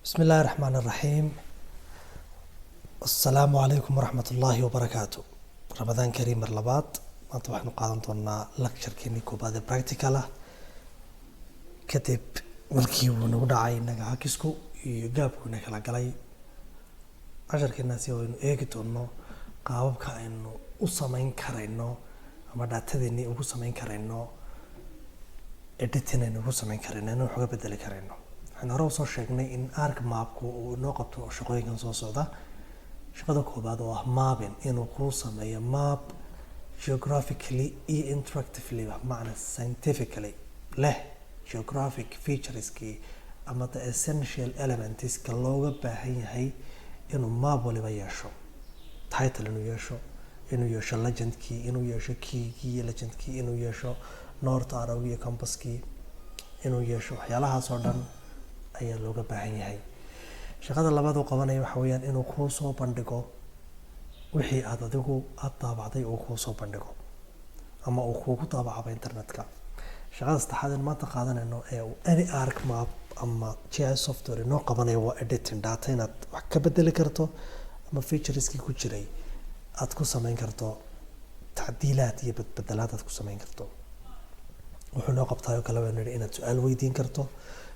بسم الله الرحمن الرحيم. السلام عليكم ورحمة الله وبركاته. رمضان كريم مرلبات ما طبعا قادم تونا لكشر كيني كوباد براكتيكالا كتب مركي ونودا عين نجاكسكو يجابكو نكلا جلاي عشر كنا سوي إنه إيه كتونو قابب كأنه أصمين كرينو أما داتدني أصمين كرينو إدتنا إنه أصمين كرينو إنه حاجة بدل كرينو أنا روصل شغني إن أرك مابكو ونقطة شغلي كان صوصة شغلة كوباد مابين إنه كوسم أي ماب geographically interactively بمعنى scientifically له geographic features كي أما the essential elements كاللغة بهي هي إنه ماب ولا بيشو title إنه يشو legend كي إنه يشو كي legend كي إنه يشو north عربية compass كي إنه يشو حيالها صردن أي اللغة بهي هي شغلة لبعض وقبنا يحويان إنه كوسو بندقو wixii aad adigu aad daabacday oo ku soo bandhigo ama uu kugu daabacay internetka shaqada saddexaad ee maanta qaadanayno ee any arc map ama GIS software inoo qabanayo waa editing data inaad wax ka bedeli karto ama featureski ku jiray aad ku samayn karto tacdiilaad iyo bedelaad aad ku samayn karto wuxuu noo qabtaayo kala weyn inaad su'aal weydiin karto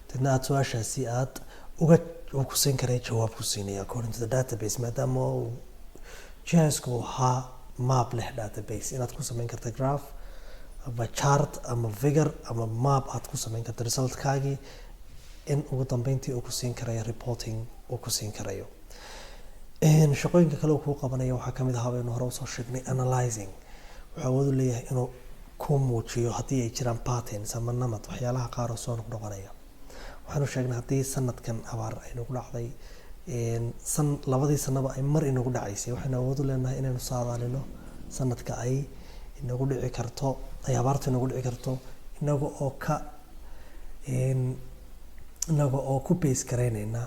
dadna aad su'aashaasi aad uga ku siin karay jawaab ku siinaya according to the database maadaama GIS-ku ha map leh database inaad ku samayn karto graph ama chart ama figure ama map aad ku samayn karto result-kaagi in ugu dambeyntii uu ku siin karayo reporting uu ku siin karayo shaqooyinka kale uu ku qabanayo waxaa kamid ah inuu hore usoo sheegnay analyzing wuxuu awood u leeyahay inuu ku muujiyo haddii ay jiraan patterns ama namad waxyaalaha qaar oo soo noqnoqonaya waxaanu sheegnay haddii sanadkan abaar ay nagu dhacday labadii sanaba ay mar inagu dhacaysay waxaynu awood u leenahay inaynu saadaalino sanadka ay inagu dhici karto ay abaartu inagu dhici karto inaga oo ku base gareynayna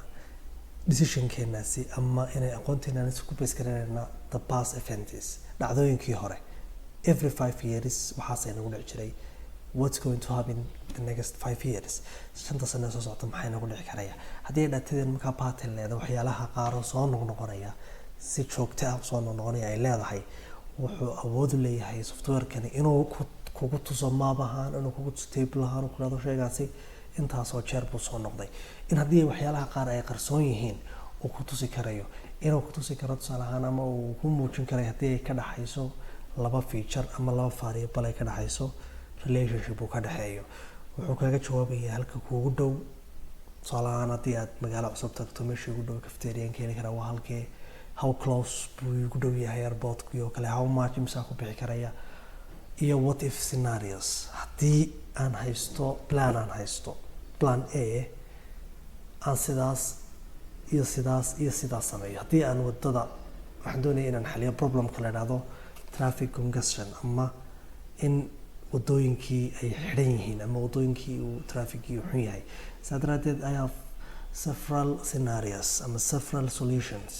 decision-keenaasi ama inay aqoonteena ku base gareynayna the past events dhacdooyinkii hore every 5 years waxaas ay nagu dhici jiray what's going to happen the next 5 years shanta sano soo socota maxay nagu dhici karaya haddii dhacdadeen markaa pattern leedahay waxyaalaha qaar oo soo noqnoqonaya si joogto ah soo noqnoqonaya ay leedahay wuxuu awood u leeyahay software-kani inuu kugu tuso map ahaan inuu kugu tuso table ahaan ku raado sheegaasi intaasoo jeer buu soo noqday in haddii waxyaalaha qaar ay qarsoon yihiin uu ku tusi karayo inuu ku tusi karo tusaale ahaan ama uu ku muujin karayo haddii ay ka dhaxayso laba feature ama laba variable ay ka dhaxayso relationship uu ka dhaxeeyo wuxuu kaga jawaabayaa halka kuugu dhow salaana haddii aad magaalo cusub tagto meesha ugu dhow cafeterian keeni kara waa halkee how close buu ugu dhow yahay airportkii oo kale how much imsaa ku bixi karaya iyo what if scenarios haddii aan haysto plan A aan sidaas iyo sidaas sameeyo haddii aan wadada waxaan doonaya inaan xaliyo problemka la idhaahdo traffic congestion ama in wadooyinkii ay xidhan yihiin ama wadooyinkii uu trafficii u xun yahay saadaradeed I have several scenarios ama several solutions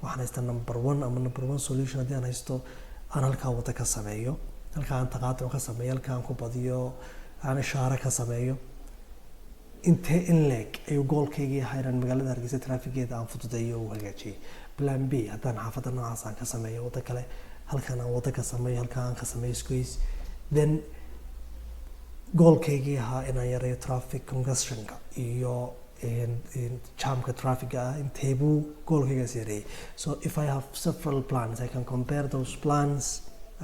waxaan haystaa number one solution haddii aan haysto aan halkaa wada ka sameeyo halkaa aan taqaatum ka sameeyo halkaa aan ku badiyo aan ishaare ka sameeyo intee in leeg ayuu goolkaygii ahaa inaan magaalada Hargeysa traffigeeda aan fududeeyo u hagaajiyay plan B haddaan xaafadda noocaas aan ka sameeyo wada kale halkaan aan wada ka sameeyo halkaan aan ka sameeyo squeeze then goolkaygii ahaa inaan yareeyo traffic congestionka iyo jamka traffic intee buu goolkaygaas yareeyay so if I have several plans I can compare those plans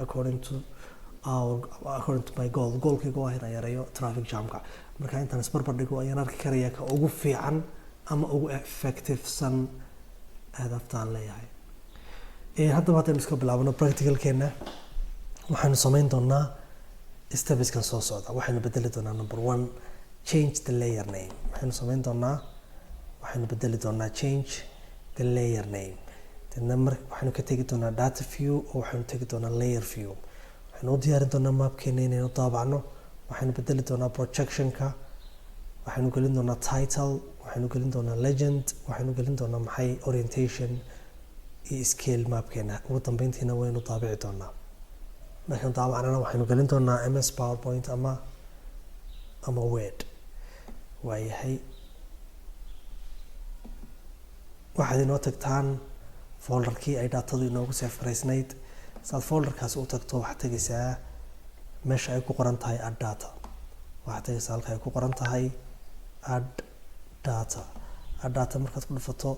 according to my goalkaygu waa inaan yareeyo traffic jamka marka intaan isbarbar dhigo ayaan arki karaya ka ugu fiican ama ugu effectivesan hadaftaan leeyahay haddaba haddaynu iska bilaabno practicalkeena waxaanu samayn doonaa stepskan soo socda waxaynu bedeli doonaa number 1 change the layer name waxaynu bedeli doonaa change the layer name waxaynu ka tegi doonaa data view oo waxaynu tegi doonaa layer view waxaynu u diyaarin doonaa mapkeena inaynu daabacno waxaynu bedeli doonaa projectionka waxaynu gelin doonaa title waxaynu gelin doonaa legend waxaynu gelin doonaa maxay orientation iyo scale mapkeena ugu dambeyntiina waynu daabici doonaa markaan daabacnana waxaynu gelin doonaa MS PowerPoint ama Word waayahay waxaad inoo tagtaan folderkii ay datadu inoogu seefgaraysnayd. saad folderkaas u tagto waxaad tegaysaa meesha ay ku qoran tahay add data. waxaad tegaysaa halka ay ku qoran tahay add data. add data markaad ku dhufato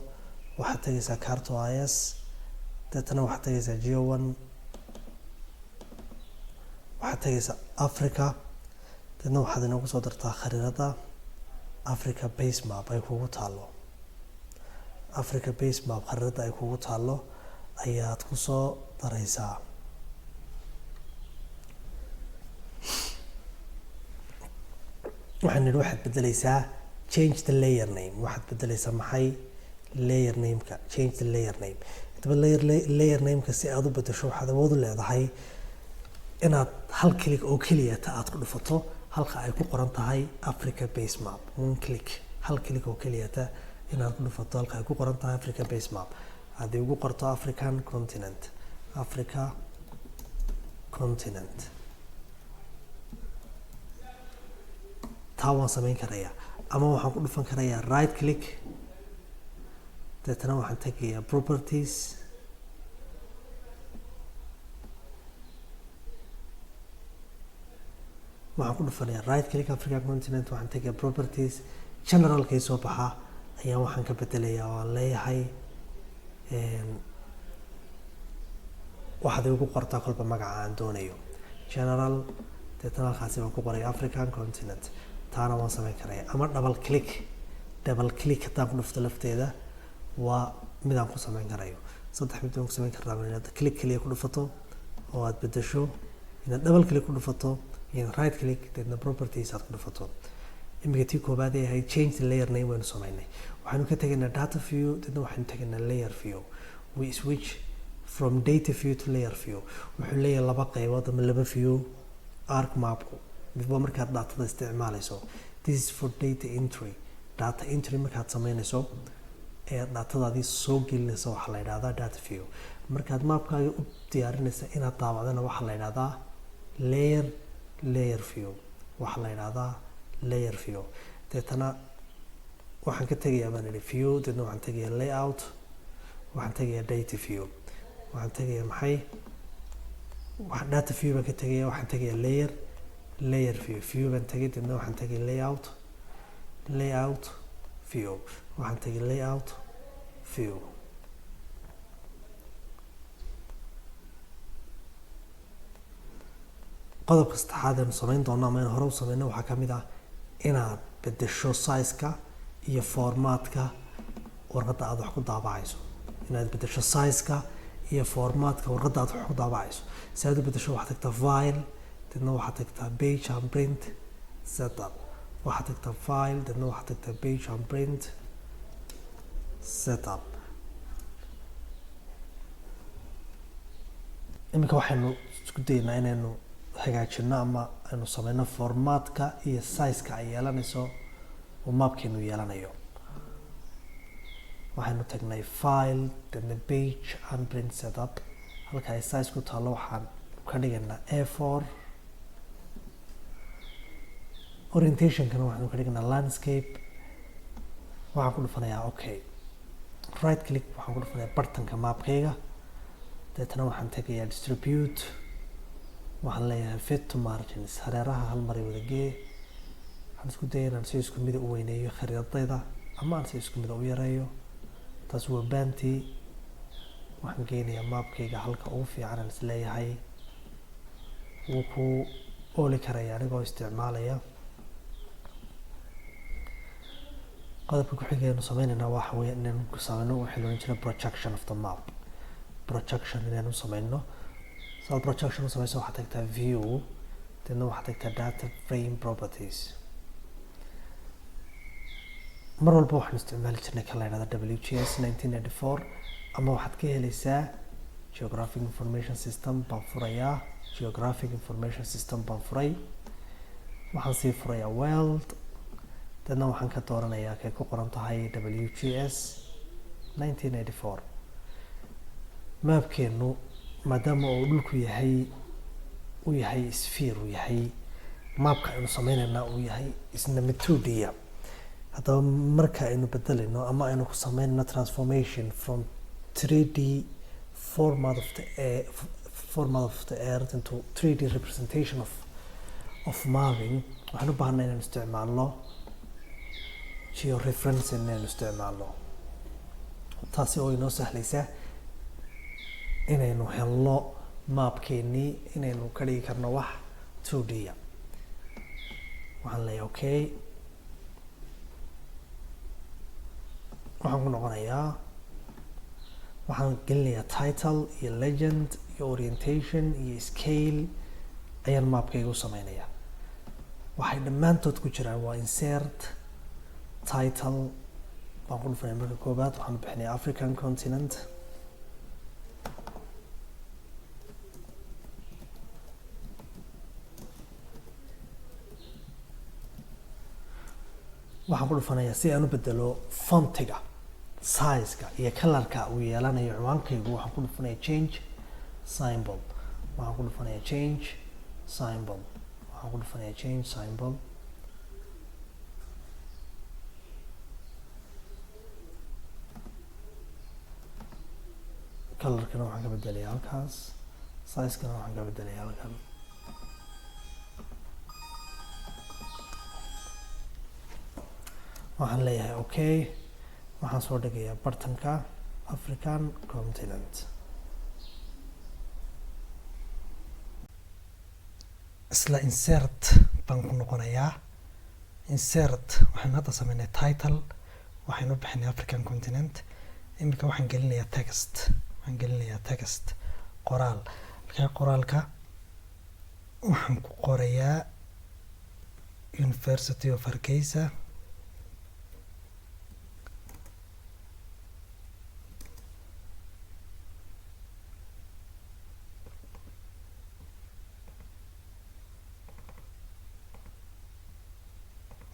waxaad tegaysaa CartoIS, deetana waxaad tegaysaa Geo1, waxaad tegaysaa Africa, deetna waxaad inoogu soo dartaa khariirada Africa base map ay kugu taalo. Africa base map khariirada ay kugu taalo ayaad ku soo daraysaa. waxaan nidhi waxaad bedelaysaa change the layer name. waxaad bedelaysaa maxay? layer name-ka. change the layer name. hadaba layer name-ka si aad u bedesho waxaad awood u leedahay inaad hal click oo keliya aad ku dhufato halka ay ku qoran tahay Africa base map. one click, hal click oo keliya inaad ku dhufato halka ay ku qoran tahay Africa base map. haddii ugu qorto African continent, Africa continent, taa waan samayn karayaa. ama waxaan ku dhufan karayaa right click, deetana waxaan tegayaa properties, waxaan ku dhufanayaa right click Africa continent, waxaan tegayaa properties, generalkay soo baxa ayaa waxaan ka bedelayaa oo aan leeyahay waxaad igu qortaa kolba magaca aan doonayo general, deetana halkaasi waan ku qoray African continent. taana waan samayn karayaa. ama double click haddaan ku dhufto lafteeda waa midaan ku samayn karayo. saddex mid waan ku samayn karnaa. inaad click kaliya ku dhufato oo aad bedesho, inaad double click ku dhufato, inaad right click, deedna properties aad ku dhufato. imika tii koobaad ay ahayd change the layer name waynu samaynay. waxaanu ka tegaynaa data view, deedna waxaanu tegaynaa layer view. we switch from data view to layer view. wuxuu leeyahay laba qaybood ama laba view arc mapku. midba markaad datada isticmaalayso. this is for data entry. data entry markaad samaynayso ee datadaadii soo gelinaysa waxaa la yidhahdaa data view. markaad maapkaaga u diyaarinaysa inaad daawacdana waxaa la yidhahdaa layer view. waxaa la yidhahdaa layer view. deetana waxaan ka tegayaa baan idhi view, deetna waxaan tegayaa layout, waxaan tegayaa data view, waxaan tegayaa maxay data view baan ka tegayaa, waxaan tegayaa layer view baan tegay, deetna waxaan tegay layout view, waxaan tegay layout view. qodobka saddexaad aynu samayn doono ama aynu hore u samayno waxaa ka mid ah inaad bedesho size-ka iyo formatka warqadda aad wax ku daabacayso. inaad bedesho size-ka iyo formatka warqadda aad wax ku daabacayso. si aad u bedesho waxaad tagtaa file, deedna waxaad tagtaa page and print setup. waxaad tagtaa file, deedna waxaad tagtaa page and print setup. imika waxaynu isku daynaa inaynu hagaajino ama aynu samayno formatka iyo size-ka ay yeelanayso oo maapkeenu yeelanayo. waxaynu tagnay file, deedna page and print setup. halka ay size ku taalo waxaan ka dhigaynaa A4. orientationkana waxaanu ka dhigaynaa landscape. waxaan ku dhufanayaa okay. right click waxaan ku dhufanayaa bartanka maapkayga, deetana waxaan tegayaa distribute, waxaan leeyahay fit to margins. hareeraha hal mar wada gee. waxaan isku dayay inaan si isku mid u weyneeyo khariidadayda ama aan si isku mid u yareeyo. taas waa baantii. waxaan geynayaa maapkayga halka ugu fiican aan is leeyahay wuu ku ooli karaya anigoo isticmaalaya. qodobka ku xigaynu sameynayna waxa weeye inaynu ku sameyno waxa loo jeedaa projection of the map. projection inaynu sameyno. so projection sameyso waxaad tagtaa view, deedna waxaad tagtaa data frame properties. mar walba waxaan isticmaali jirnay kan la yidhahdo WGS 1984 ama waxaad ka helaysaa geographic information system baan furayaa. geographic information system baan furay. waxaan sii furayaa world, deedna waxaan ka dooranayaa kay ku qoran tahay WGS 1984. maapkeenu maadaama uu dhulku yahay sphere, uu yahay maapka aynu sameynayna uu yahay isna mid 2D. haddaba marka aynu bedelino ama aynu ku sameynayno transformation from 3D format of the earth into 3D representation of mapping, waxaan u baahnay inaan isticmaalno georeferencing inaan isticmaalno, taasi oo inoo sahlaysa inaynu helno maapkeenii inaynu ka dhigi karno wax 2D waxaan leeyahay okay, waxaan ku noqonayaa, waxaan gelinayaa title iyo legend iyo orientation iyo scale ayaan maapkayga u sameynayaa. waxay dhammaantood ku jiraan waa insert, title baan ku dhufanaya marka koobaad, waxaan bixinayaa African continent, waxaan ku dhufanayaa si aan u bedelo fontiga, size-ka iyo color-ka uu yeelanayo ciwaankaygu, waxaan ku dhufanaya change symbol, waxaan ku dhufanaya change symbol, waxaan ku dhufanaya change symbol, color-kana waxaan ka bedelaya halkaas, size-kana waxaan ka bedelaya halkan. waxaan leeyahay okay, waxaan soo dhigayaa bartanka African continent. isla insert baan ku noqonayaa, insert waxaan hadda sameynay title, waxaynu bixinay African continent, imika waxaan gelinayaa text, qoraal, markaa qoraalka waxaan ku qorayaa University of Hargeysa,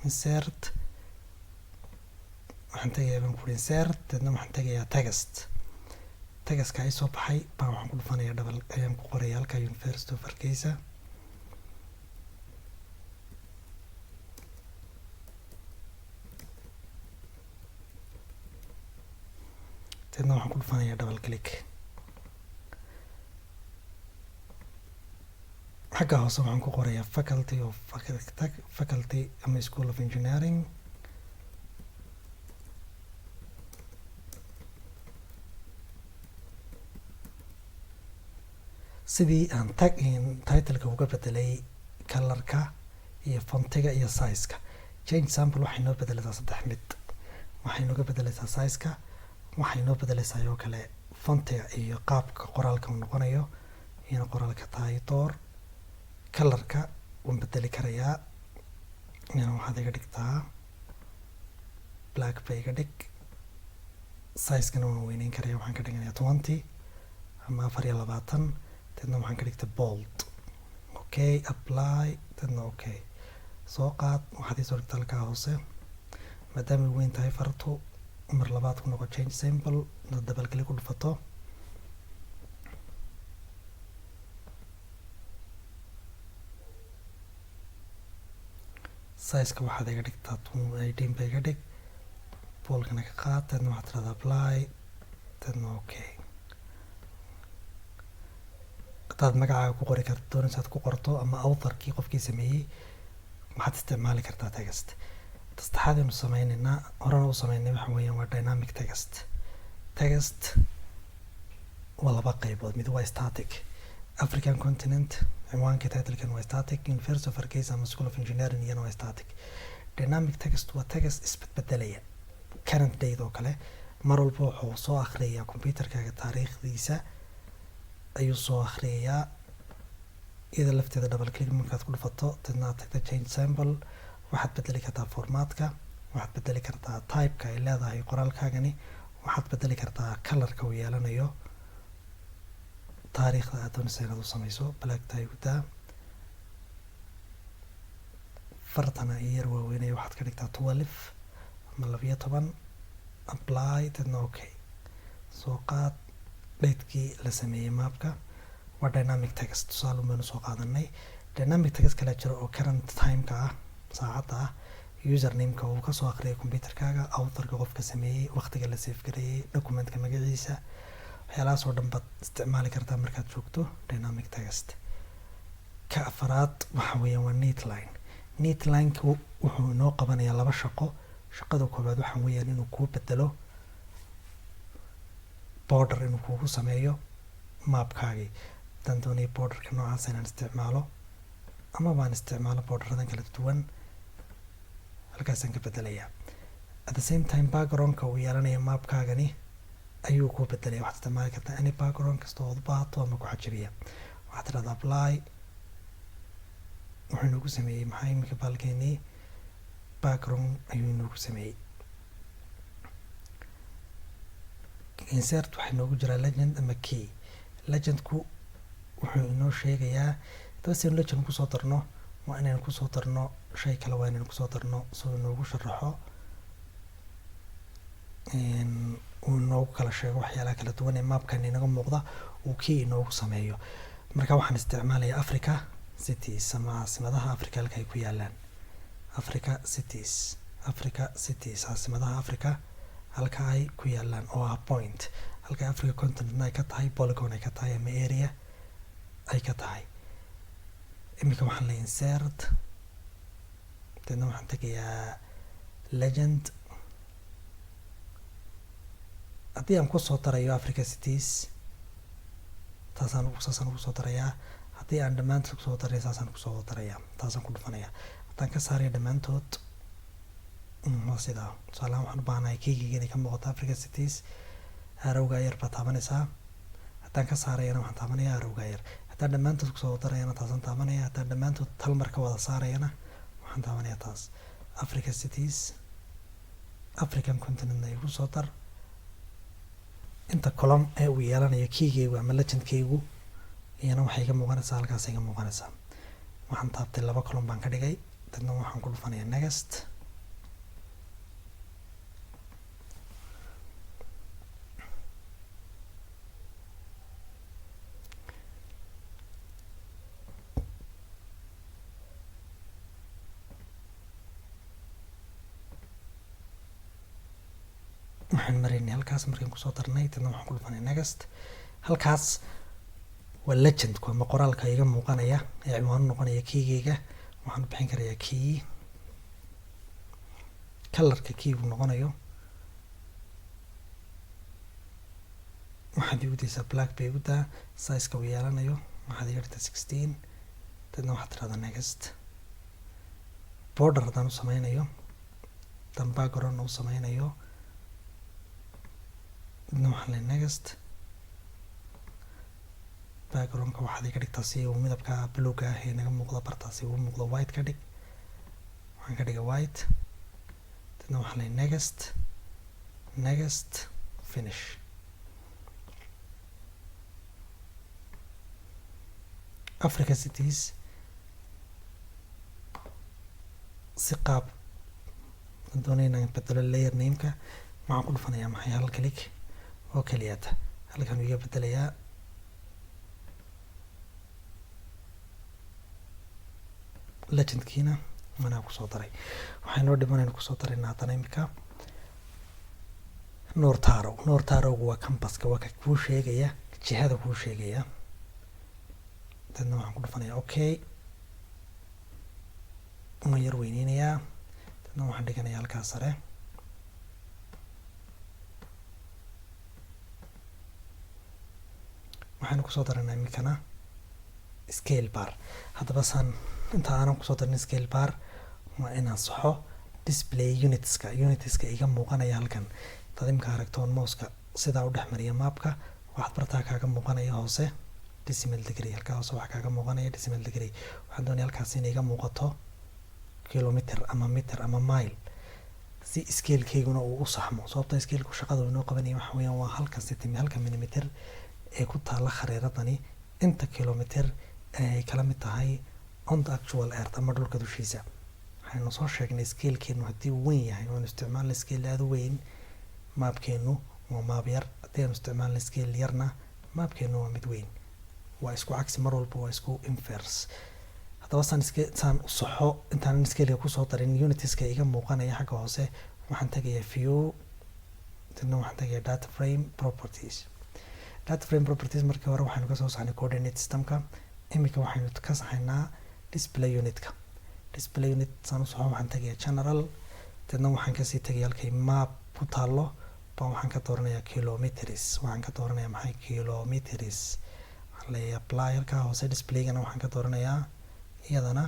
insert, waxaan tagayaa baan kuri insert, dadna waxaan tagayaa textka ay soo baxay baan waxaan ku dhufanayaa double, ayaan ku qoraya halka University of Hargeysa, dadna waxaan ku dhufanayaa double click. xagga hoose waxaan ku qorayaa faculty ama School of Engineering, sidii aan title-ka uga bedelay color-ka iyo fontiga iyo size-ka. change sample waxay noo bedelaysaa 3 mid, waxay nooga bedelaysaa size-ka, waxay noo bedelaysaa oo kale fontiga iyo qaabka qoraalka uu noqonayo, iyana qoraalka tahay door. color-ka waan bedeli karayaa, iyana waxaad iga dhigtaa black bay iga dhig, size-kana waan weyneyn karayaa, waxaan ka dhiganayaa 20 ama 24, dadna waxaan ka dhigtay bold. okay, apply, dadna okay, soo qaad, waxaad isoo dhigtaa halkaa hoose, maadaama ay weyn tahay fartu, mar labaad ku noqo change symbol, double click ku dhufato, size-ka waxaad iga dhigtaa 18 bay iga dhig, boolkana ka qaad, dadna waxaad tirahdaa apply, dadna okay. hadaad magacaaga ku qori karto, doonaysaad ku qorto ama authorkii qofkii sameeyey, waxaad isticmaali kartaa text. saddexaad aynu sameynaynaa, horena u sameynay waxa weeyaan waa dynamic text. waa 2 qaybood, mid waa static, African continent, ciwaanka title-kan waa static, University of Hargeysa ama School of Engineering iyana waa static. dynamic text waa text isbedbedelaya, current date oo kale, mar walba wuxuu soo akhriyayaa computerkaaga taariikhdiisa ayuu soo akhriyayaa, iyada lafteeda double click markaad ku dhufato, dadna aad tagta change symbol, waxaad bedeli kartaa formatka, waxaad bedeli kartaa type-ka ay leedahay qoraalkaagani, waxaad bedeli kartaa color-ka uu yeelanayo, taariikhda aad doonaysa inaad u sameyso, black tahay gudaa, fartana iyo yar waaweynaya waxaad ka dhigtaa 12 ama 12, apply, dadna okay, soo qaad, date-kii la sameeyey maapka, waa dynamic text. tusaale baynu soo qaadanay. dynamic text kale jiro oo current time-ka ah, saacadda ah, usernameka uu kasoo aqriyay computerkaaga, authorka qofka sameeyey, waqtiga la save gareeyey, documentka magaciisa, waxyaalahaas oo dhan baad isticmaali kartaa markaad joogto dynamic text. ka afaraad waxa weeyaan waa neatline. neatlineka wuxuu inoo qabanayaa laba shaqo. shaqada koowaad waxa weeyaan inuu kuu bedelo border, inuu kugu sameeyo maapkaagii. haddaan doonaya borderka noocaas inaan isticmaalo ama baan isticmaalo borderadan kala duwan, halkaasaan ka bedelayaa. at the same time backgroundka uu yeelanaya maapkaagani ayuu kuu bedelaya. waxaad isticmaali kartaa any background kasta oo u baahato ama ku xajibiya. waxaad tirahdaa apply. wuxuu inoogu sameeyey maxaa imika baalkeenii background ayuu inoogu sameeyey. insert waxaa inoogu jiraa legend ama key. legendku wuxuu inoo sheegayaa haddaba si aynu legend kusoo darno waa inaynu kusoo darno shay kale, waa inaynu kusoo darno soo inoogu sharaxo uu inoogu kala sheego waxyaalaha kala duwan ee maapkan inaga muuqda, uu key inoogu sameeyo. marka waxaan isticmaalayaa Africa cities ama caasimadaha Africa halka ay ku yaalaan. Africa cities caasimadaha Africa halka ay ku yaalaan oo ah point, halka Africa continent ay ka tahay, polygon ay ka tahay ama area ay ka tahay. imika waxaan la insert, dadna waxaan tegayaa legend. haddii aan kusoo darayo Africa cities saasaan ugu soo darayaa. haddii aan dhammaantood kusoo daray saasaan kusoo darayaa, taasaan ku dhufanayaa. haddaan ka saaraya dhammaantood waa sidaa. tusaalahaan waxaan u baahanahay keygeyga inay ka muuqato Africa cities, arrowga yar baa taabanaysaa. haddaan ka saarayana waxaan taabanayaa arrowga yar. haddaan dhammaantood kusoo darayana taasaan taabanaya. haddaan dhammaantood hal mar ka wada saarayana waxaan taabanayaa taas. Africa cities, African continent ay ku soo dar. inta column ee uu yeelanayo keygeygu ama legendkeygu iyana waxay ka muuqanaysaa, halkaasay ka muuqanaysaa. waxaan taabtay 2 column baan ka dhigay, dadna waxaan ku dhufanayaa next. waxaan maraynay halkaas markaan kusoo darnay, dadna waxaan ku dhufanay next. halkaas waa legendku ama qoraalka iga muuqanaya ee ciwaan noqonaya keygeyga. waxaan u bixin karayaa key, colorka keygu noqonayo waxaad igu daysaa black bay igu daa. sizeka uu yeelanayo waxaad iga dhigtaa 16. dadna waxaad tirahdaa next. border haddaan u sameynayo, haddaan background u sameynayo, dadna waxaan leeyahay next. backgroundka waxaad iga dhigtaa si uu midabka bluega ah ee naga muuqda bartaasi uu muuqdo white ka dhig. waxaan ka dhigay white. dadna waxaan leeyahay next finish. Africa cities si qaab doonayna in bedelo layer nameka waxaan ku dhufanayaa maxay hal click oo kaliyaata. halkan iga bedelayaa legendkiina manaa kusoo daray. waxay noo dhimanayna kusoo daraynaa haddana imika north arrow waa compaska, waa ka kuu sheegaya jihada kuu sheegaya. dadna waxaan ku dhufanayaa okay. waan yar weyneynayaa. dadna waxaan dhiganayaa halkaas sare. waxaan kusoo daraynaa imikana scale bar. haddaba saan inta aanan kusoo darin scale bar waa inaan saxo display unitska iga muuqanaya halkan. dad imka aragtoon mouseka sidaa u dhex mariya maapka waxaad bartaa kaaga muuqanaya hoose decimal degree. halkaa hoose waxaa kaaga muuqanaya decimal degree. waxaan doonaya halkaas inay iga muuqato kilometer ama meter ama mile si scalekeyguna uu u saxmo. sababta scaleku shaqada inoo qabanaya waxa weeyaan waa halka millimeter ee ku taala khariiradani inta kilometer ay kala mid tahay on the actual earth ama dhulka dushiisa. waxaynu soo sheegnay scalekeenu haddii uu weyn yahay waanu isticmaalna scale aada u weyn, maapkeenu waa maap yar. haddii aanu isticmaalna scale yarna maapkeenu waa mid weyn. waa isku cagsi mar walba, waa isku inverse. haddaba saan u saxo intaan scale-ga kusoo darin unitiska iga muuqanaya xagga hoose waxaan tagayaa view dadna waxaan tagayaa data frame properties. Data frame properties markii hore waxaanu kasoo saxnay coordinate systemka, imika waxaynu ka saxaynaa display unitka. Display unit saan u saxo waxaan tagayaa general, dadna waxaan kasii tagaya halkay map ku taalo baan waxaan ka dooranayaa kilometers. Waxaan ka dooranayaa maxay kilometers, waxaan leeyahay apply halkaa hoose displaygana waxaan ka dooranayaa iyadana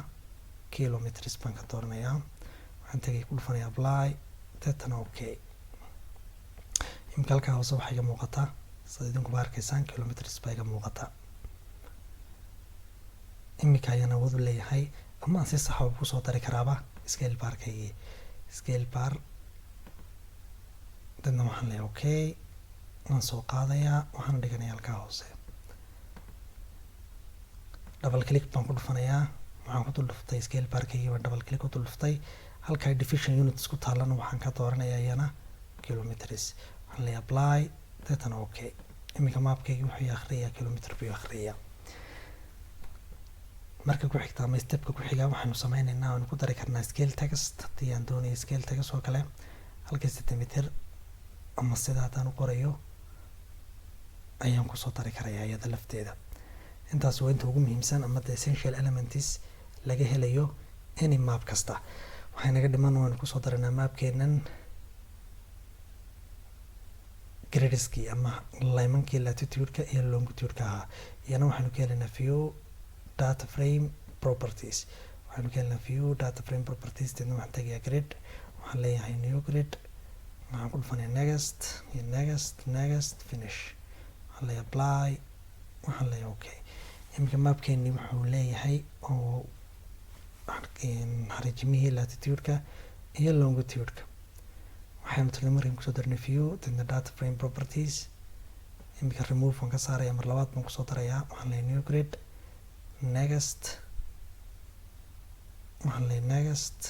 kilometers baan ka dooranayaa. waxaan tagay ku dhufanayaa apply deetana okay. imika halkaa hoose waxaa iga muuqataa sida idinku ba arkaysaan kilometers baa iga muuqataa. imika ayaan awood u leeyahay ama aan si sax ah kusoo dari karaaba scale barkaygii. scale bar dadna waxaan leeyahay okay, waan soo qaadayaa waxaan dhiganayaa halkaa hoose. double click baan ku dhufanayaa, waxaan ku dul dhuftay scale barkaygii baan double click ku dul dhuftay. halkaa division units ku taalana waxaan ka dooranayaa iyana kilometers. waxaan leeyahay apply deetana okay. imika maapkaygii wuxuu akhriyaa kilometer buu akhriyaa. marka ku xigta ama stepka ku xiga waxaanu sameynaynaa aan ku dari karnaa scale text. haddii aan doonayo scale text oo kale halkii centimeter ama sida haddaan u qorayo ayaan kusoo dari karayaa iyada lafteeda. intaas waa inta ugu muhiimsan ama the essential elements laga helayo any map kasta. waxay naga dhiman waan kusoo daranaa mapkeenan gradeskii ama laymankii latitude-ka iyo longitude-ka ahaa. iyana waxaanu ka helaynaa view data frame properties. waxaanu ka helnaa view data frame properties. deedna waxaan tagayaa grid, waxaan leeyahay new grid, waxaan ku dhufanayaa next iyo next finish. waxaan leeyahay apply, waxaan leeyahay okay. imika mapkeeni wuxuu leeyahay oo xariijimihii latitude-ka iyo longitude-ka. waxaynu tagna markaan kusoo darnay view deedna data frame properties. imika remove waan ka saaraya, mar labaad baan kusoo darayaa, waxaan leeyahay new grid, next, waxaan leeyahay next,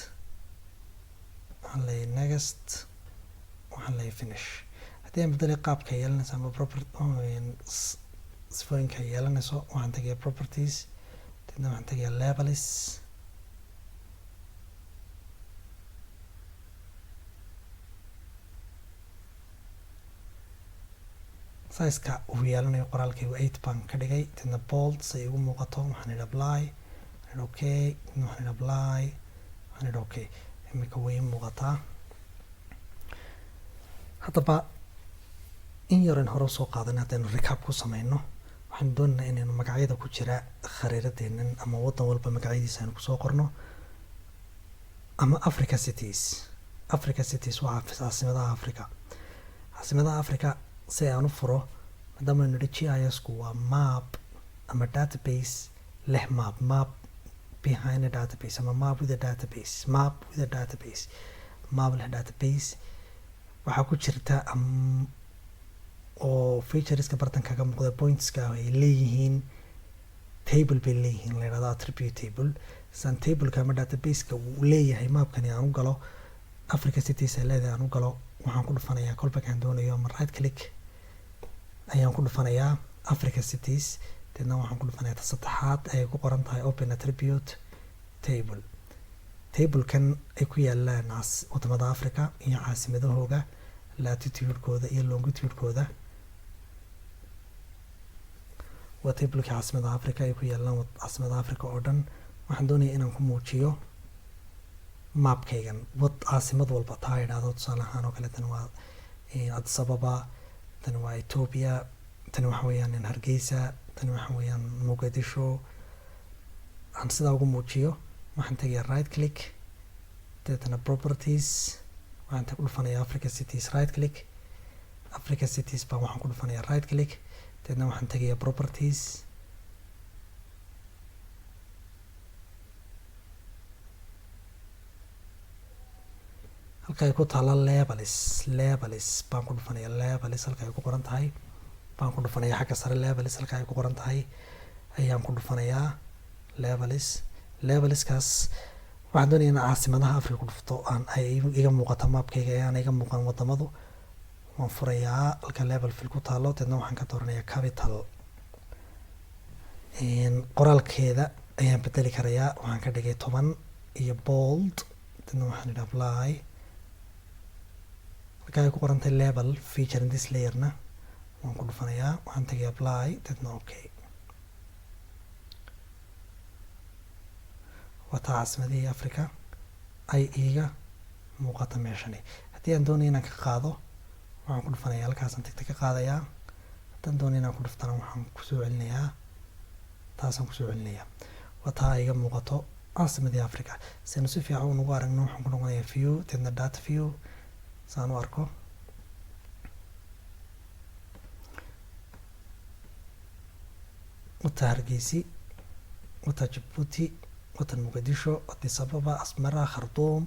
waxaan leeyahay next, waxaan leeyahay finish. haddii aan bedelay qaabka yeelanaysa ama sifooyinka yeelanayso waxaan tagayaa properties, deedna waxaan tagayaa labels, size-ka uu yeelanayo qoraalkaygu 8 baan ka dhigay. deedna bold si ay ugu muuqato waxaan idhi apply, waxaan idhi okay, deedna waxaan idhi apply, waxaan idhi okay. imika way muuqataa. haddaba in yaran hore usoo qaadan haddaynu recap ku sameyno waxaanu doonaynaa inaynu magacyada ku jira khariiradeenan ama waddan walba magacyadiisa aynu kusoo qorno. ama Africa cities. Africa cities waa caasimadaha Africa. caasimadaha Africa si aan u furo maadaama aynu nidhi GIS-ku waa map ama database leh map behind a database ama map with a database map leh database. waxaa ku jirta oo featureska bartan kaga muuqda pointska ay leeyihiin table bay leeyihiin la yidhahdo attribute table. san tableka ama databaseka uu leeyahay mapkani aan u galo Africa cities ay leedahay aan u galo waxaan ku dhufanayaa kolba kaan doonayo ama right click ayaan ku dhufanayaa Africa cities. deedna waxaan ku dhufanayaa ta saddexaad ay ku qoran tahay open attribute table. tablekan ay ku yaalaan wadamada Africa iyo caasimadahooga latitude-kooda iyo longitude-kooda. waa tableka caasimadaha Africa ay ku yaalaan caasimadaha Africa oo dhan. waxaan doonayaa inaan ku muujiyo mapkaygan caasimad walba taa idhaahdo tusaale ahaan oo kale tan waa Addis Ababa, tan waa Ethiopia, tan waxa weeyaan Hargeysa, tan waxa weeyaan Mogadisho. aan sidaa ugu muujiyo waxaan tagayaa right click, deetana properties, waxaan ku dhufanayaa Africa cities, right click, Africa cities baan waxaan ku dhufanayaa right click, deetana waxaan tagayaa properties, halka ay ku taala labels baan ku dhufanayaa labels halka ay ku qoran tahay baan ku dhufanayaa xagga sare labels halka ay ku qoran tahay ayaan ku dhufanayaa labelskaas. waxaan doonayaa in caasimadaha Africa ku dhufto aan ay iga muuqato mapkayga aan iga muuqan wadamadu. waan furayaa halka level fill ku taalo deedna waxaan ka dooranayaa capital. qoraalkeeda ayaan bedeli karayaa. Waxaan ka dhigay 10 iyo bold, dadna waxaan idhi apply. Marka ay ku qorantay label feature in this layerna waan ku dhufanayaa, waxaan tagay apply, dadna okay. Waa taa caasimadihii Africa ay iiga muuqata meeshani. Haddii aan doonayo inaan ka qaado, waxaan ku dhufanayaa halkaasaan tagta ka qaadayaa. haddaan doonayo inaan ku dhuftana waxaan kusoo celinayaa, taasaan kusoo celinayaa. waa taa iiga muuqato caasimadii Africa. si aynu si fiican ugu aragno, waxaan ku noqonayaa view, dadna data view saan u arko. wata Hargeysa, wata Djibouti, wata Muqdisho, Addis Ababa, Asmara, Khartoum,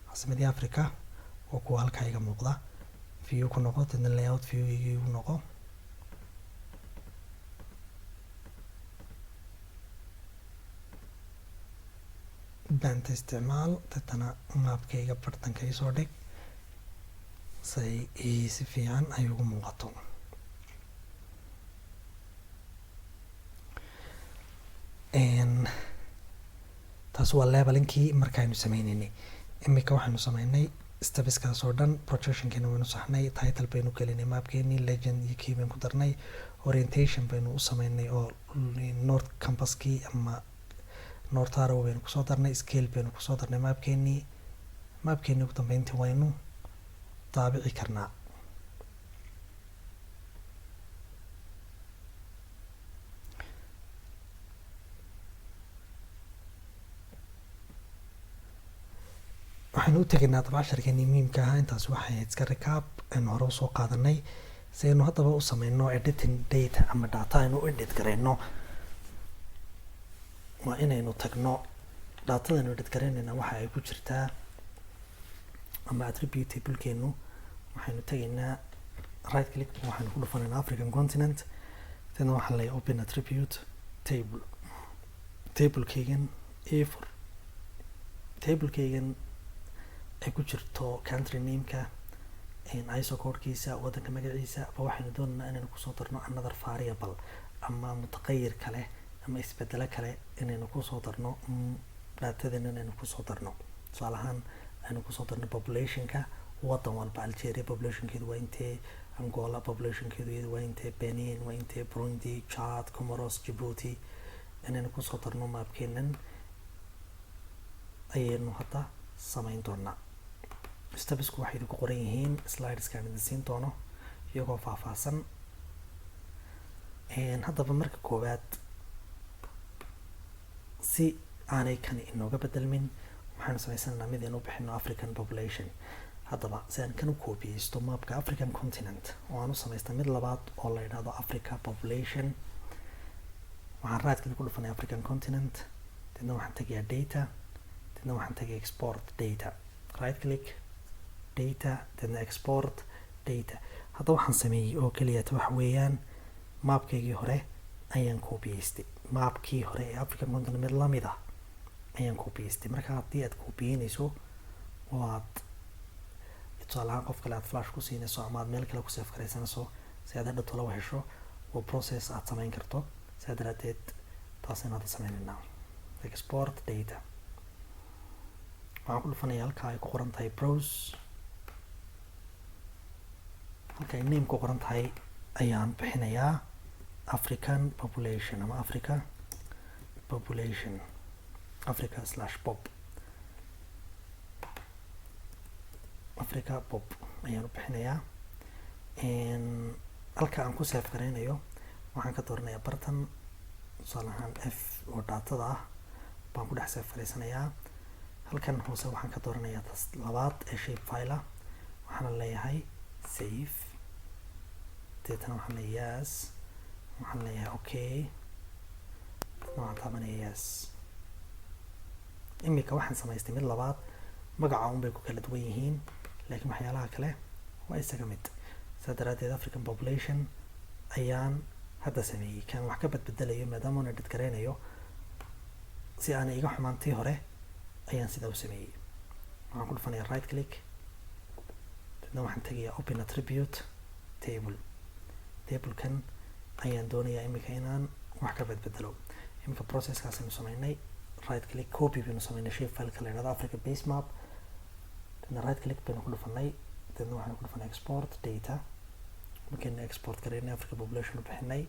caasimadii Africa oo kuwa halkaa iga muuqda. view ku noqo, dadna layout view igu noqo. banta isticmaal, dadna maapkayga bartanka isoo dhig si fiican ay ugu muuqato. taas waa labelinkii markaaynu sameynaynay. imika waxaynu sameynay stepskaas oo dhan. projectionkeena waynu saxnay, title baynu gelinay maapkeenii, legend iyo key baynu ku darnay, orientation baynu u sameynay oo north campaskii ama north arrow baynu kusoo darnay, scale baynu kusoo darnay maapkeenii ugu dambeyntii waynu daabici karnaa. waxaynu u tegaynaa dabcasharkeenii muhiimka ahaa. intaas waxay ahayd iska recap aynu hore usoo qaadanay. si aynu haddaba u sameyno editing data ama data aynu u edit garayno, waa inaynu tagno datadaynu edit garaynayna waxa ay ku jirtaa ama attribute tablekeenu. waxaynu tegaynaa right click, waxaynu ku dhufanaynaa African continent, dadna waxaan leeyahay open attribute table. tablekeygan A4, tablekeygan ay ku jirto country nameka, ISO codekiisa, wadanka magaciisa, ba waxaynu doonaynaa inaynu kusoo darno another variable ama mutaqayir kale ama isbedelo kale inaynu kusoo darno datadana inaynu kusoo darno. tusaale ahaan aynu kusoo darno populationka wadan walba. Algeria populationkeedu waa intee, Angola populationkeedu waa intee, Benin waa intee, Burundi, Chad, Comoros, Djibouti inaynu kusoo darno maapkeenan ayaynu hadda samayn doonaa. stepsku waxay ku qoran yihiin slideskaan idin siin doono iyagoo faahfaahsan. haddaba marka koowaad, si aanay kan inooga bedelmin, waxaanu samaysananaa mid aynu u bixino African population. haddaba si aan kan u koobiyeysto maapka African continent oo aan u samaysta mid labaad oo la yidhaahdo Africa population, waxaan right-click ku dhufanaya African continent, dadna waxaan tegayaa data, dadna waxaan tegaya export data. right click, data, dadna export data. hadda waxaan sameeyey oo keliya waxa weeyaan maapkaygii hore ayaan koobiyeystay. maapkii hore ee African continent mid lamid ah ayaan koobiyeystay. marka haddii aad koobiyeynayso oo aad tusaale ahaan qof kale aad flash ku siinayso ama aad meel kale ku save garaysanayso si aad hadha tolo hesho, waa process aad samayn karto. sidaa daraadeed taas inaad sameynaynaa export data. waxaan ku dhufanaya halka ay ku qoran tahay browse, halka ay name ku qoran tahay ayaan bixinayaa African population ama Africa population, Africa/pop, Africa pop ayaan u bixinayaa. halka aan ku save garaynayo waxaan ka dooranayaa bartan, tusaale ahaan F oo datada ah baan ku dhex save garaysanayaa. halkan hoose waxaan ka dooranayaa tas labaad ee shape file, waxaan leeyahay save, deetana waxaan leeyahay yes, waxaan leeyahay okay, waxaan taabanaya yes. imika waxaan samaystay mid labaad, magaca un bay ku kala duwan yihiin laakiin waxyaalaha kale waa isaga mid. sidaa daraadeed African population ayaan hadda sameeyey. kan wax ka badbedelayo maadaama aan edit garaynayo si aan iga xumaantii hore ayaan sidaa u sameeyey. waxaan ku dhufanayaa right click, dadna waxaan tegayaa open attribute table. tablekan ayaan doonayaa imika inaan wax ka badbedelo. imika processkaas aynu sameynay right click copy baynu sameynay shape fileka la yidhahdo Africa base map, then right click baynu ku dhufanay, then waxaanu ku dhufanay export data, markaynu export gareynay Africa population u bixinay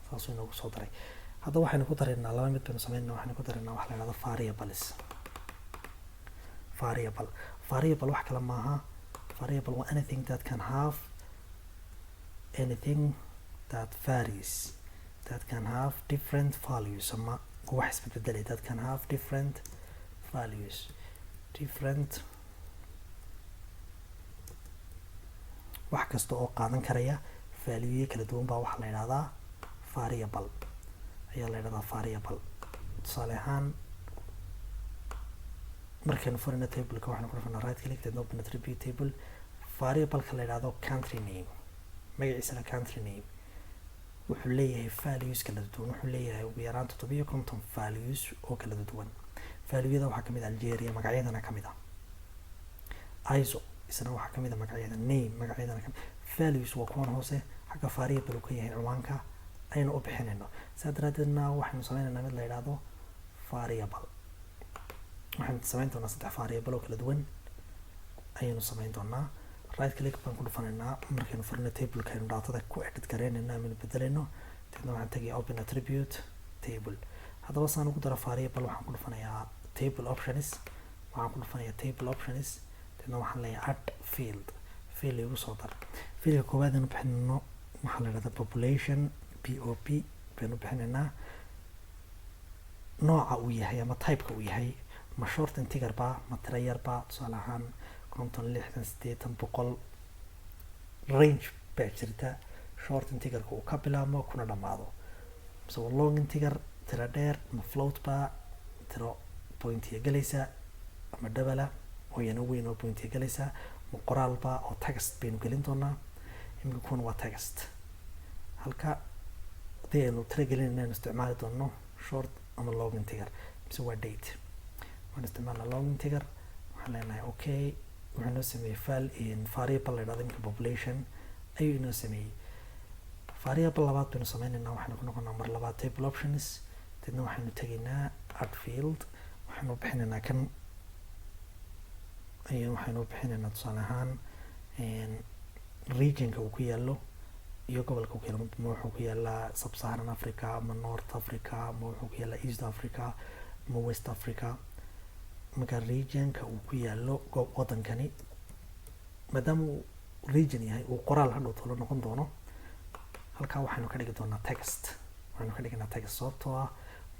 saasuu inoogu soo daray. hadda waxaynu ku dareynaa laba mid baynu sameynaa, waxaynu ku dareynaa waxa la yidhahdo variables. variable wax kale maaha, variable waa anything that can have anything that varies, that can have different values, ama wax isbeddelay, that can have different values, different wax kasta oo qaadan karaya value kala duwan baa waxa la yidhahdaa variable, ayaa la yidhahdaa variable. tusaale ahaan markaynu furina tableka waxaanu ku dhufanaa right click, then open attribute table, variableka la yidhahdo country name, magaciisana country name wuxuu leeyahay values kala duwan, wuxuu leeyahay ugu yaraan 750 values oo kala duwan. valueyada waxaa kamid ah Algeria, magacyadana kamid ah ISO, isna waxaa kamid ah magacyada, name magacyadana kamid. values waa kuwan hoose, xagga variable uu ka yahay ciwaanka aynu u bixinayno. sidaa daraadeedna waxaynu sameynaynaa mid la yidhaahdo variable. waxaynu samayn doonaa 3 variable oo kala duwan ayaynu samayn doonaa. right click baan ku dhufanaynaa markaynu furino tableka aynu daatada ku edit gareynayna ama bedelayno, dadna waxaan tagay open attribute table. haddaba saan ugu daro variable waxaan ku dhufanayaa table options, waxaan ku dhufanayaa table options, dadna waxaan leeyahay add field igu soo dar. fiildka koowaad aynu bixinayno waxaa la yidhahdaa population, POP baynu bixinaynaa, nooca uu yahay ama typeka uu yahay, ma short integer ba, ma tiro yar ba, tusaale ahaan 50, 60, 80, 100 range baa jirta short integerka uu ka bilaabmo kuna dhamaado. mise waa long integer, tiro dheer, ma float ba, tiro pointiya galaysa, ama double oo yana weyn oo pointiya galaysa, ma qoraal ba oo text baynu gelin doonaa. imika kuwan waa text, halka hadii aynu tiro gelinayna aynu isticmaali doono short ama long integer, mise waa date. waan isticmaalnaa long integer, waxaan leenahay okay, wuxuu inoo sameeyey variable la yidhahdo imika population ayuu inoo sameeyey. variable labaad baynu sameynaynaa, waxaynu ku noqonaa mar labaad table options, dadna waxaynu tegaynaa add field, waxaynu bixinaynaa kan waxaynu bixinaynaa tusaale ahaan regionka uu ku yaalo iyo gobolka uu ku yaalo, ma wuxuu ku yaalaa sub-Saharan Africa, ma North Africa, ma wuxuu ku yaalaa East Africa, ma West Africa. marka regionka uu ku yaalo wadankani maadaama uu region yahay uu qoraal hadhow tolo noqon doono, halkaa waxaynu ka dhigi doonaa text, waxaynu ka dhignaa text sababtoo ah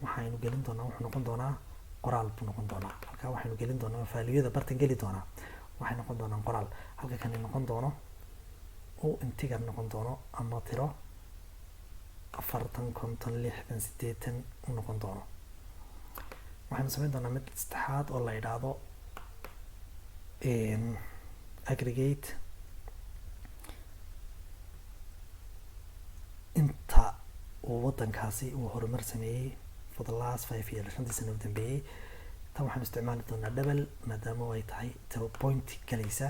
waxaynu gelin doonaa, wuxuu noqon doonaa qoraal buu noqon doonaa. halkaa waxaynu gelin doonaa valueyada bartan geli doonaa, waxay noqon doonaan qoraal. halka kani noqon doono uu integer noqon doono ama tiro 40, 50, 60, 80 u noqon doono. waxaynu samayn doonaa mid saddexaad oo la yidhaahdo aggregate. inta uu wadankaasi uu horumar sameeyey for the last 5 years, 5 sano u dambeeyey, tan waxaanu isticmaali doonaa double maadaama ay tahay tiro point galaysa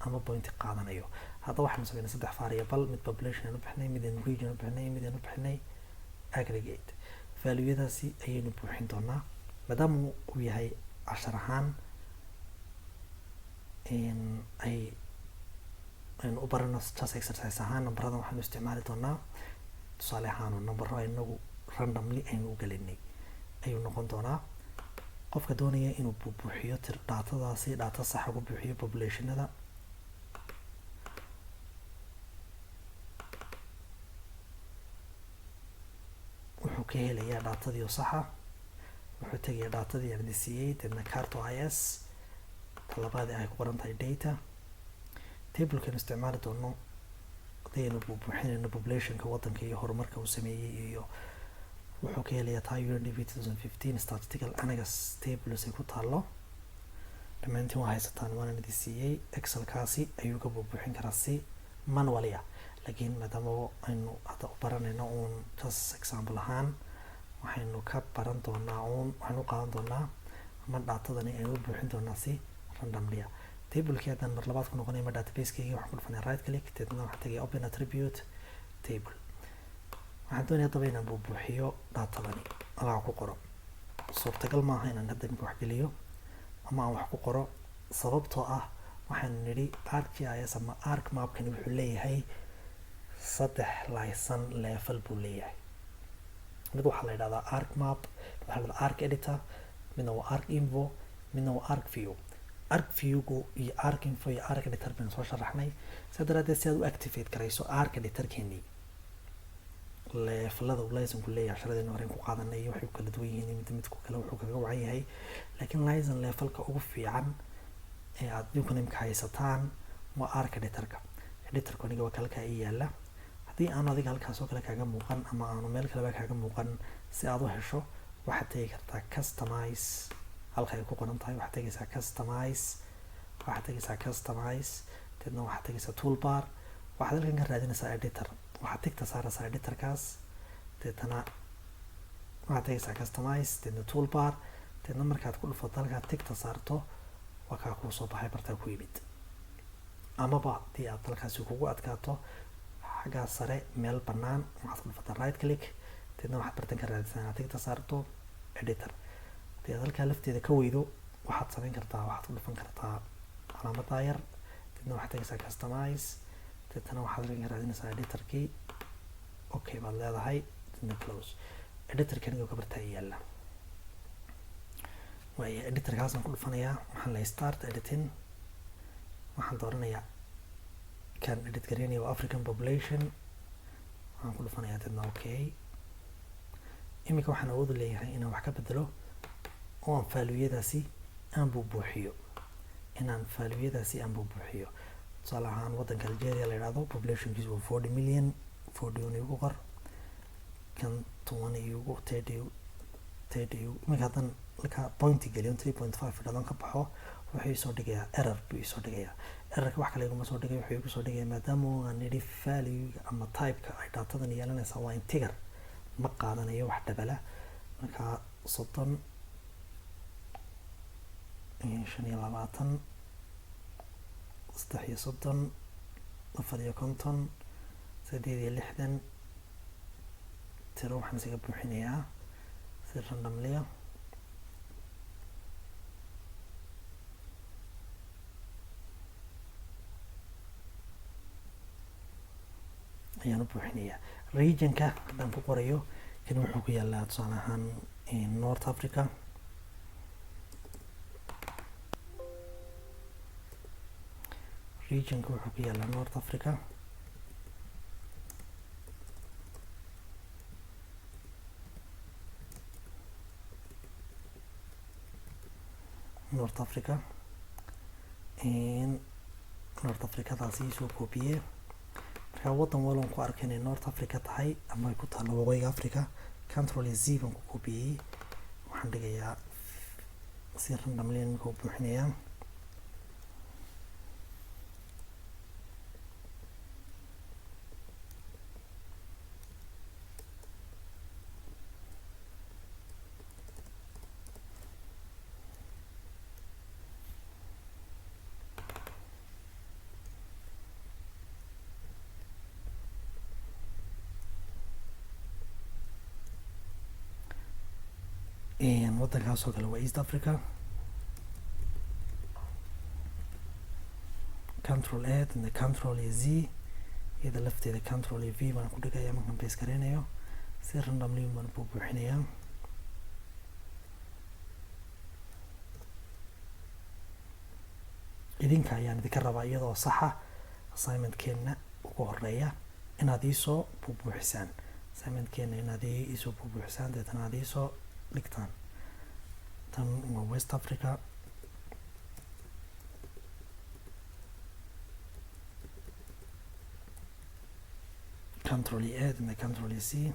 ama point qaadanayo. hadda waxaanu sameynay 3 variable, mid population aanu bixinay, mid region aanu bixinay, mid aanu bixinay aggregate. valueyadaasi ayaynu buuxin doonaa maadaama uu yahay cashar ahaan aynu u barano just exercise ahaan. numberada waxaanu isticmaali doonaa tusaale ahaan numbero inagu randomly aynu u gelinay ayuu noqon doonaa. qofka doonaya inuu buuxiyo datadaasi data sax ugu buuxiyo populationada, wuxuu ka helayaa datadii oo saxa, wuxuu tagayaa datadii aan siiyey, dadna carto is talabaadii ay ku qoran tahay data. tablekan isticmaali doono hadaynu buuxinayno populationka wadanka iyo horumarka uu sameeyey, iyo wuxuu ka helayaa taa UNDP 2015 statistical analysis tables ay ku taalo. dhammaantiin waa haysataan, waana idin siiyey. excelkaasi ayuu ka buuxin karaa si manually ah, laakiin maadaama aynu hadda u baranayno uun just example ahaan, waxaynu ka baran doonaa waxaynu qaadan doonaa ama datadani aynu u buuxin doonaa si randomly. tablekii haddaan mar labaad ku noqonay ama database-keygii waxaan ku dhufanay right click, dadna waxaan tagay open attribute table. waxaan doonaya haddaba inaan buuxiyo datadani halkaa ku qoro. suurtagal maaha inaan hadda imika wax geliyo ama aan wax ku qoro, sababtoo ah waxaan nidhi ArcGIS ama ArcMapkani wuxuu leeyahay 3 laysan level buu leeyahay. mid waxaa la yidhahdaa ArcMap, waxaa la yidhahdaa ArcEditor, midna waa ArcInfo, midna waa ArcView. ArcViewgu iyo ArcInfo iyo ArcEditor baynu soo sharaxnay. sidaa daraaddeed si aad u activate garayso ArcEditorkeenii, levelada uu laysanku leeyahay sharadeena horeen ku qaadanay waxay u kala duwan yihiin midku kale wuxuu kaga wacan yahay, laakiin laysan levelka ugu fiican ee aad idinku nimka haysataan waa ArcEditorka. editorka aniga waa halkaa ii yaala. haddii aanu adiga halkaas oo kale kaaga muuqan ama aanu meel kaleba kaaga muuqan, si aad u hesho waxaad tegi kartaa customize, halka ay ku qoran tahay waxaad tegaysaa customize, deedna waxaad tegaysaa toolbar, waxaad halkan ka raadinaysaa editor, waxaad tigta saaraysaa editorkaas, deedna waxaad tegaysaa customize, deedna toolbar, deedna markaad ku dhufato halkaad tigta saarto waa kaa kuu soo baxay bartaa ku yimid. amaba haddii aad halkaasi kugu adkaato, xaggaa sare meel bannaan waxaad ku dhufataa right click, deedna waxaad bartan ka raadinaysaa inaad tigta saarto editor. haddii aad halkaa lafteeda ka weydo waxaad samayn kartaa, waxaad ku dhufan kartaa calaamaddaa yar, deedna waxaad tegaysaa customize, deedna waxaad halkan ka raadinaysaa editorkii, okay baad leedahay, deedna close. editorka aniga ka bartaa yaalla. waayo editorkaasaan ku dhufanayaa, waxaan leeyahay start editing, waxaan dooranayaa kan edit gareynaya waa African population, waxaan ku dhufanayaa deedna okay. imika waxaan awood u leeyahay inaan wax ka bedelo oo aan faaluyadaasi aan buubuuxiyo, tusaale ahaan waddanka Algeria la yidhaahdo populationkiisu waa 40 million, 40 igu qor, kan 20 igu 30 imika haddaan halkaa point geliyo 3.5 idhaadon ka baxo wuxuu isoo dhigayaa error buu isoo dhigayaa. errorka wax kale iguma soo dhigay, wuxuu igu soo dhigayaa maadaama aan nidhi value ama typeka ay daatadan yeelanaysaa waa integer, ma qaadanayo wax dhabala. markaa 30, 25, 30, 50, 60, tiro waxaan isaga buuxinayaa si randomly ayaan u buuxinayaa. regionka haddaan ku qorayo kan wuxuu ku yaalaa tusaale ahaan North Africa, regionka wuxuu ku yaalaa North Africa, North Africadaasi soo koobiyey. markaa waddan walban ku arkay inay North Africa tahay ama ay ku taalo waqooyiga Africa, Control Z baan ku koobiyey, waxaan dhigayaa si randomly imika u buuxinayaa. waddankaas oo kale waa East Africa, Control A and Control Z, iyada lafteeda Control V baan ku dhigayaa markaan base gareynayo, si randomly baan u buuxinayaa. idinka ayaan idinka rabaa iyadoo saxa assignmentkeena ugu horeeya inaad iisoo buubuuxisaan, deetana aad iisoo dhigtaan. tan waa West Africa, Control A and Control C,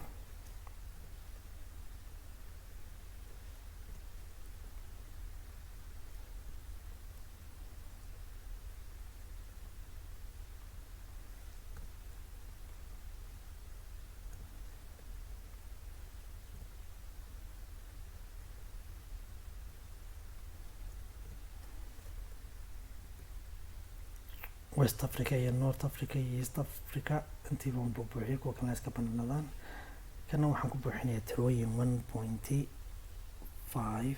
West Africa iyo North Africa iyo East Africa intiiba un buubuuxiyo, kuwa kalena iska banaanadaan. kana waxaan ku buuxinayaa tirooyin 1.5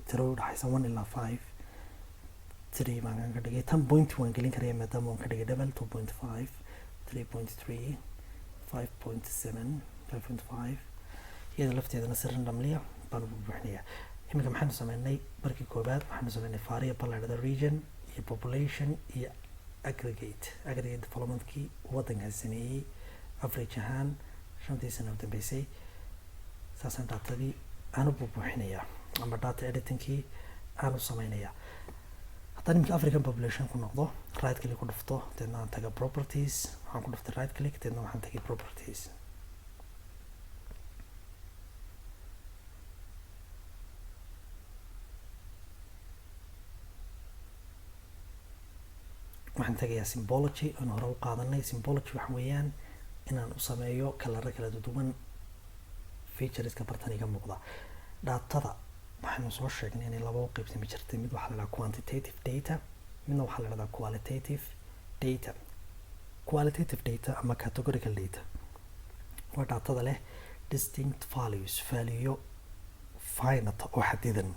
tiro udhaxaysa 1 ilaa 5 3 baan ka dhigay tan point waan gelin karaya maadaama waan ka dhigay double 2.5 3.3 5.7 5.5 iyada lafteedana si randomlia baan ugu buuxinayaa. iminka maxaanu sameynay markii koobaad waxaanu sameynay variable la dhahdo region iyo population iyo aggregate developmentkii waddankan sameeyey average ahaan 5 sano u dambeysay. saasaan datadii aan u buuxinayaa ama data editingkii aan u sameynayaa. haddaan iminka African population ku noqdo right click ku dhufto deedna aan taga properties waxaan ku dhuftay right click deedna waxaan tagay properties. waxaan tagayaa symbology aan hore u qaadanay. symbology waxa weeyaan inaan u sameeyo kalaro kala duwan featureska bartan iga muuqda. datada waxaanu soo sheegnay inay laba u qaybsami jirtay, mid waxaa la dhahdaa quantitative data, midna waxaa la dhahdaa qualitative data. qualitative data ama categorical data waa datada leh distinct values, value finite oo xadidan.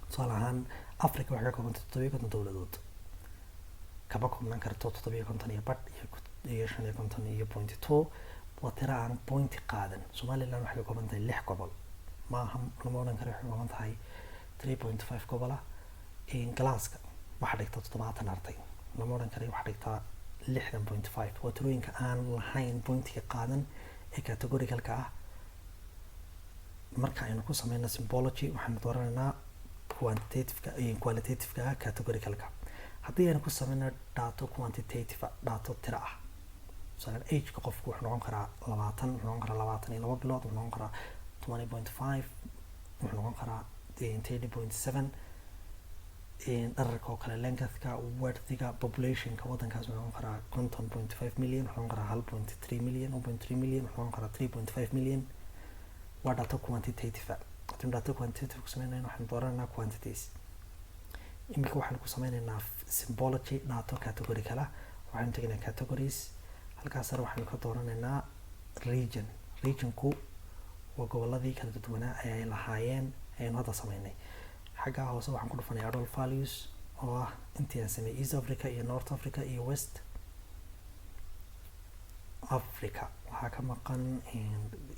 tusaale ahaan Africa waxay ka koobantay 7 dowladood, kaba koobnaan karto 7 iyo badh iyo 5 iyo 0.2 waa tiro aan point qaadan. Somaliland waxay ka kooban tahay 6 gobol, maaha lama odhan karo waxay ka kooban tahay 3.5 gobola. Galaaska waxaa dhigta 70 arday, lama odhan karo waxaa dhigta 60.5. waa tirooyinka aan lahayn pointiga qaadan ee categoricalka ah. marka aynu ku sameyno symbology waxaanu dooranaynaa qualitativeka categoricalka. haddii aynu ku sameyno dato quantitative dato tiro ah, misalan ageka qofku wuxuu noqon karaa 20, wuxuu noqon karaa 22 bilood, wuxuu noqon karaa 20.5, wuxuu noqon karaa 30.7. dhararka oo kale lengthka worthiga populationka waddankaas wuxuu noqon karaa 50.5 million, wuxuu noqon karaa 1.3 million, 1.3 million, wuxuu noqon karaa 3.5 million. waa dato quantitative. haddii dato quantitative ku sameynayno waxaan dooranaynaa quantities. iminka waxaan ku sameynaynaa symbology dato categorical ah. waxaan tegaynaa categories, halkaas sare waxaan ka dooranaynaa region. regionku waa goboladii kala duwanaa ay lahaayeen ayaynu hadda sameynay. xagga hoose waxaan ku dhufanay adult values oo ah intii aan sameeyay East Africa iyo North Africa iyo West Africa. waxaa ka maqan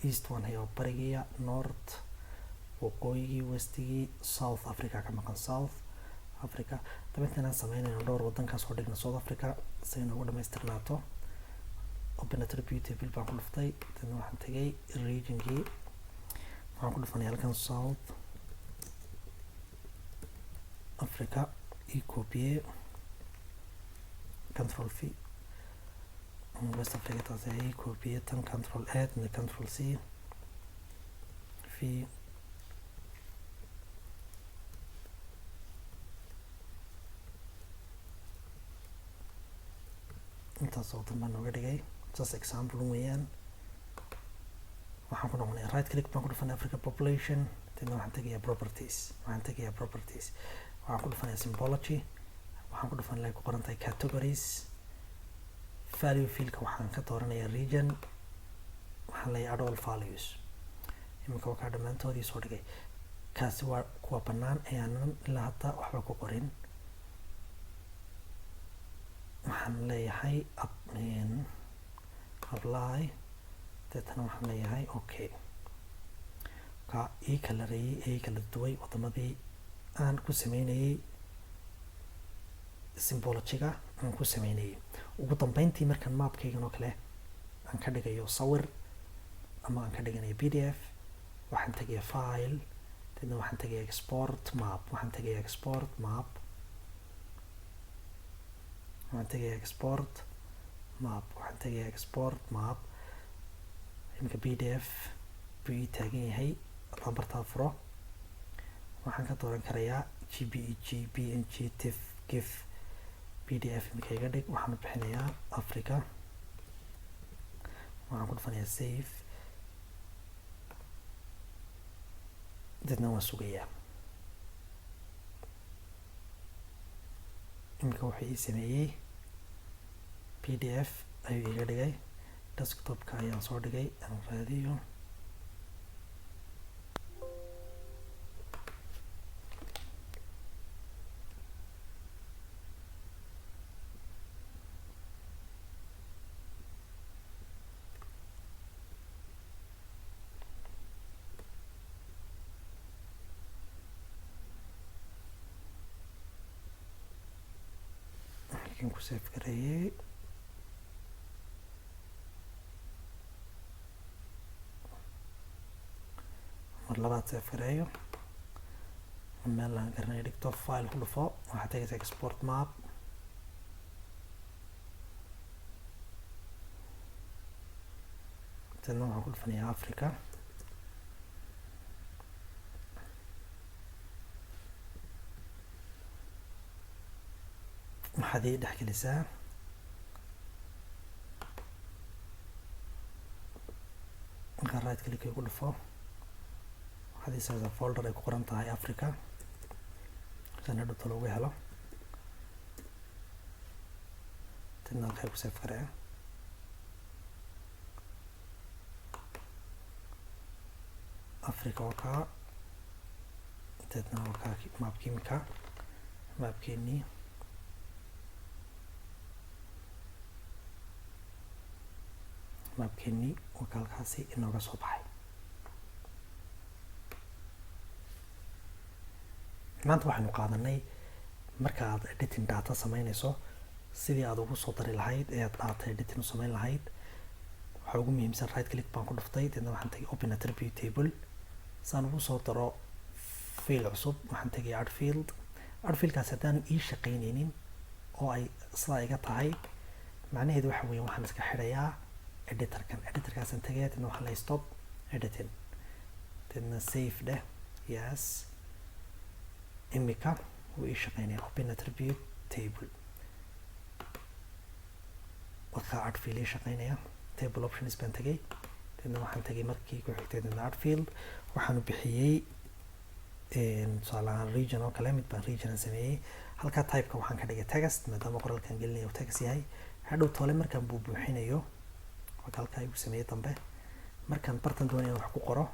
East one hayo barigiya, North waqooyigii, Westigii, South Africa ka maqan South Africa. dabeetana aan sameynayno dhowr waddankaas oo dhigna South Africa si ay noogu dhamaystirnaato. open attributable baan ku dhuftay, dadna waxaan tagay regionkii waxaan ku dhufanay halkan South Africa iyo copy control V. West Africa taas ay copy tan control A and control C V. intaas oo dhan nooga dhigay just example weeyaan. waxaan ku noqonay right click baan ku dhufanay Africa population, dadna waxaan tagayaa properties. waxaan ku dhufanay symbology, waxaan ku dhufanay ku qoran tahay categories. value field-ka waxaan ka dooranayaa region, waxaan leeyahay adult values. iminka waa kaa dhammaantoodii soo dhigay. kaasi waa kuwa bannaan ee aanan ilaa hadda waxba ku qorin. waxaan leeyahay apply, deetana waxaan leeyahay okay. ka ii kala reeyay ee kala duway wadamadii aan ku sameynayay symbology-ga aan ku sameynayay. ugu dambeyntii markaan maapkaygan oo kale aan ka dhigayo sawir ama aan ka dhiganayo PDF, waxaan tagayaa file, deedna waxaan tagayaa export map. waxaan tagayaa export map iminka PDF buu ii taagan yahay. haddaan bartaa furo waxaan ka dooran karayaa JPEG, PNG, TIFF, GIF, PDF. iminka iga dhig, waxaan bixinayaa Africa, waxaan ku dhufanayaa save, dadna waan sugayaa. iminka wuxuu ii sameeyey PDF ayuu iga dhigay. Desktopka ayaan soo dhigay, aan raadiyo. Halkan ku save gareeyay. mar labaad save gareeyo. meel aan garanay dhigto, file ku dhufo, waxaad tagaysaa export map. tana waxaan ku dhufanayaa Africa. waxaad ii dhex gelisaa markaa right click ku dhufo, waxaad ii saartaa folder ay ku qoran tahay Africa san hadhowta loogu helo. tana halkaa ku save gareeyo. Africa waa kaa, tadna waa kaa maapkii imika, maapkeenii. maapkeenii waa ka halkaasi inooga soo baxay. maanta waxaynu qaadanay marka aad editing data sameynayso sidii aad ugu soo dari lahayd ee aad data editing u sameyn lahayd. waxaa ugu muhiimsan right click baan ku dhuftay, dadna waxaan tagay open attribute table. saan ugu soo daro field cusub, waxaan tagay add field. add fieldkaas haddaan ii shaqaynaynin oo ay sidaa iga tahay, macnaheedu waxa weeye waxaan iska xidhayaa editorkaasaan tagay, dadna waxaan la stop editing, dadna save dheh. yes, imika wuu ii shaqaynaya open attribute table. markaa add field ii shaqaynaya. table options baan tagay, dadna waxaan tagay markii ku xigtay dadna add field. waxaan u bixiyey tusaale ahaan region oo kale, mid baan region sameeyey. halkaa typeka waxaan ka dhigay text maadaama qoraalkan gelinayo uu text yahay. hadhow tole markaan buubuuxinayo waa halkaa igu sameeyey dambe, markaan bartan doonayo wax ku qoro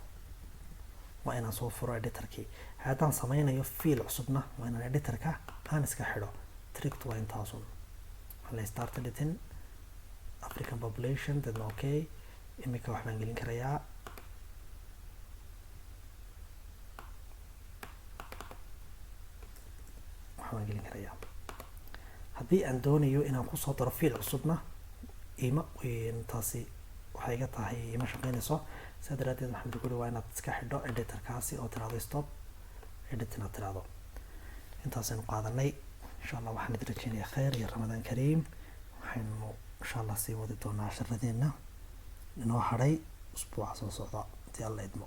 waa inaan soo furo editorkii. haddaan sameynayo field cusubna waa inaan editorka aan iska xidho. tricked waa intaasun. waxaan la start editing African population, dadna okay. imika wax baan gelin karayaa haddii aan doonayo inaan kusoo daro field cusubna taasi waxay iga tahay ima shaqeynayso. sidaa daraadeed waxaan ugu waa inaad iska xidho editorkaasi oo tiraahdo stop editing aad tiraahdo. intaasaynu qaadanay. insha allah waxaan idin rajeynayaa khayr iyo ramadaan kariim. waxaynu insha allah sii wadi doonaa casharadeenna inoo hadhay usbuuca soo socda, intii alla idmo.